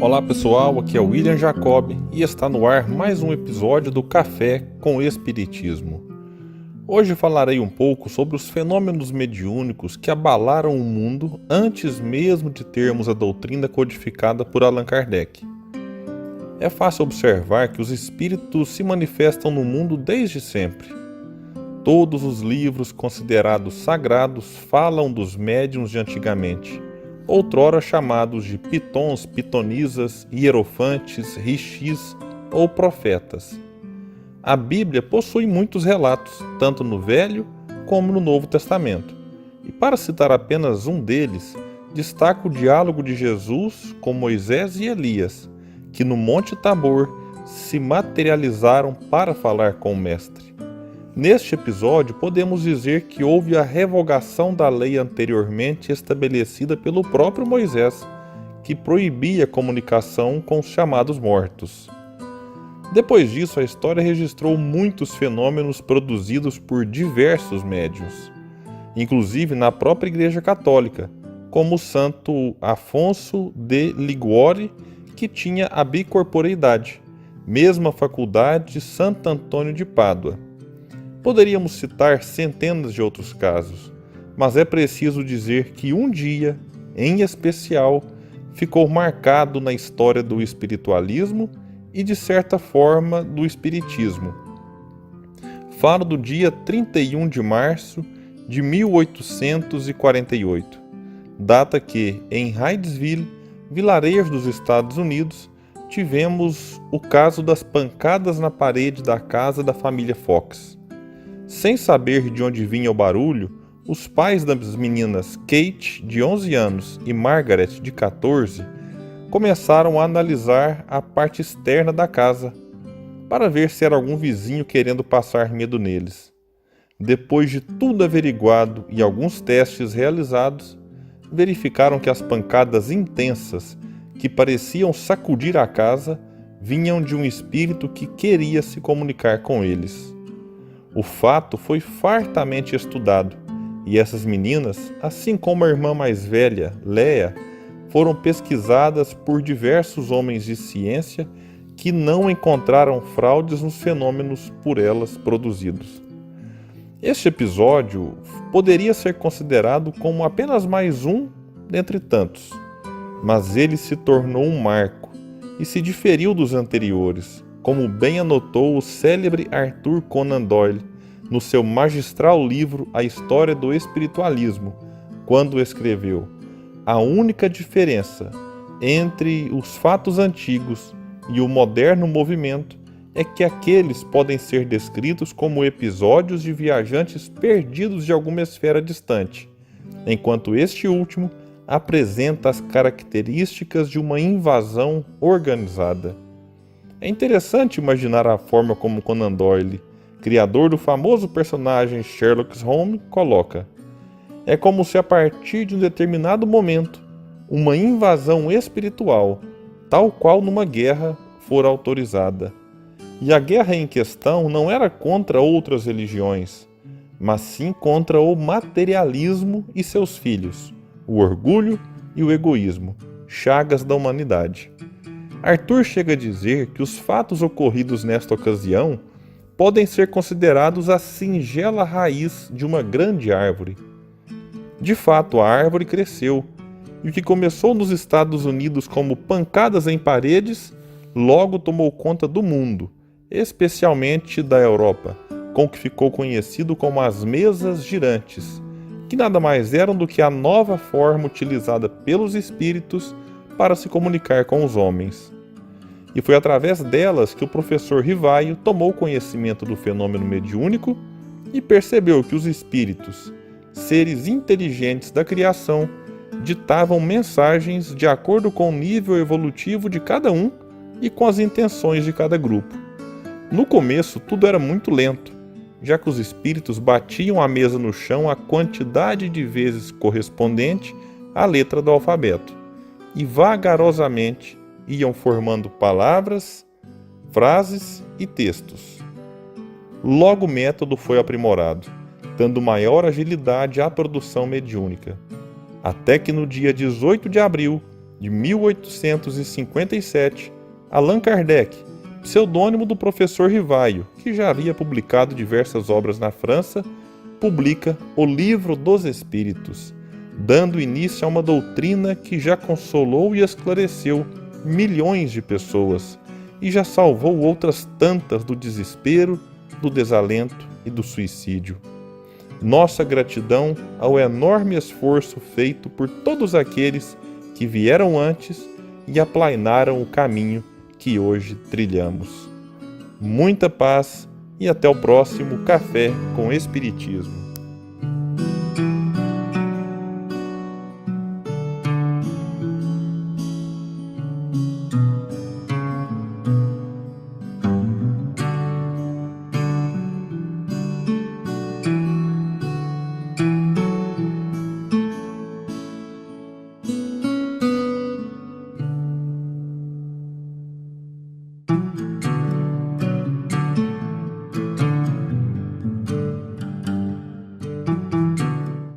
Olá pessoal, aqui é o William Jacob e está no ar mais um episódio do Café com Espiritismo. Hoje falarei um pouco sobre os fenômenos mediúnicos que abalaram o mundo antes mesmo de termos a doutrina codificada por Allan Kardec. É fácil observar que os espíritos se manifestam no mundo desde sempre. Todos os livros considerados sagrados falam dos médiuns de antigamente, outrora chamados de pitons, pitonisas, hierofantes, rixis ou profetas. A Bíblia possui muitos relatos, tanto no Velho como no Novo Testamento. E para citar apenas um deles, destaco o diálogo de Jesus com Moisés e Elias, que no Monte Tabor se materializaram para falar com o Mestre. Neste episódio, podemos dizer que houve a revogação da lei anteriormente estabelecida pelo próprio Moisés, que proibia a comunicação com os chamados mortos. Depois disso, a história registrou muitos fenômenos produzidos por diversos médiuns, inclusive na própria Igreja Católica, como o santo Afonso de Liguori, que tinha a bicorporeidade, mesma faculdade de Santo Antônio de Pádua. Poderíamos citar centenas de outros casos, mas é preciso dizer que um dia, em especial, ficou marcado na história do espiritualismo e, de certa forma, do espiritismo. Falo do dia 31 de março de 1848, data que, em Hydesville, vilarejo dos Estados Unidos, tivemos o caso das pancadas na parede da casa da família Fox. Sem saber de onde vinha o barulho, os pais das meninas Kate, de 11 anos, e Margaret, de 14, começaram a analisar a parte externa da casa, para ver se era algum vizinho querendo passar medo neles. Depois de tudo averiguado e alguns testes realizados, verificaram que as pancadas intensas, que pareciam sacudir a casa, vinham de um espírito que queria se comunicar com eles. O fato foi fartamente estudado, e essas meninas, assim como a irmã mais velha, Leia, foram pesquisadas por diversos homens de ciência que não encontraram fraudes nos fenômenos por elas produzidos. Este episódio poderia ser considerado como apenas mais um dentre tantos, mas ele se tornou um marco e se diferiu dos anteriores, como bem anotou o célebre Arthur Conan Doyle no seu magistral livro A História do Espiritualismo, quando escreveu: a única diferença entre os fatos antigos e o moderno movimento é que aqueles podem ser descritos como episódios de viajantes perdidos de alguma esfera distante, enquanto este último apresenta as características de uma invasão organizada. É interessante imaginar a forma como Conan Doyle, criador do famoso personagem Sherlock Holmes, coloca: é como se a partir de um determinado momento, uma invasão espiritual, tal qual numa guerra, fora autorizada. E a guerra em questão não era contra outras religiões, mas sim contra o materialismo e seus filhos, o orgulho e o egoísmo, chagas da humanidade. Arthur chega a dizer que os fatos ocorridos nesta ocasião podem ser considerados a singela raiz de uma grande árvore. De fato, a árvore cresceu, e o que começou nos Estados Unidos como pancadas em paredes, logo tomou conta do mundo, especialmente da Europa, com o que ficou conhecido como as mesas girantes, que nada mais eram do que a nova forma utilizada pelos espíritos para se comunicar com os homens. E foi através delas que o professor Rivaio tomou conhecimento do fenômeno mediúnico e percebeu que os espíritos, seres inteligentes da criação, ditavam mensagens de acordo com o nível evolutivo de cada um e com as intenções de cada grupo. No começo, tudo era muito lento, já que os espíritos batiam a mesa no chão a quantidade de vezes correspondente à letra do alfabeto, e vagarosamente iam formando palavras, frases e textos. Logo o método foi aprimorado, dando maior agilidade à produção mediúnica, até que no dia 18 de abril de 1857, Allan Kardec, pseudônimo do professor Rivaio, que já havia publicado diversas obras na França, publica O Livro dos Espíritos, dando início a uma doutrina que já consolou e esclareceu milhões de pessoas e já salvou outras tantas do desespero, do desalento e do suicídio. Nossa gratidão ao enorme esforço feito por todos aqueles que vieram antes e aplainaram o caminho que hoje trilhamos. Muita paz e até o próximo Café com Espiritismo.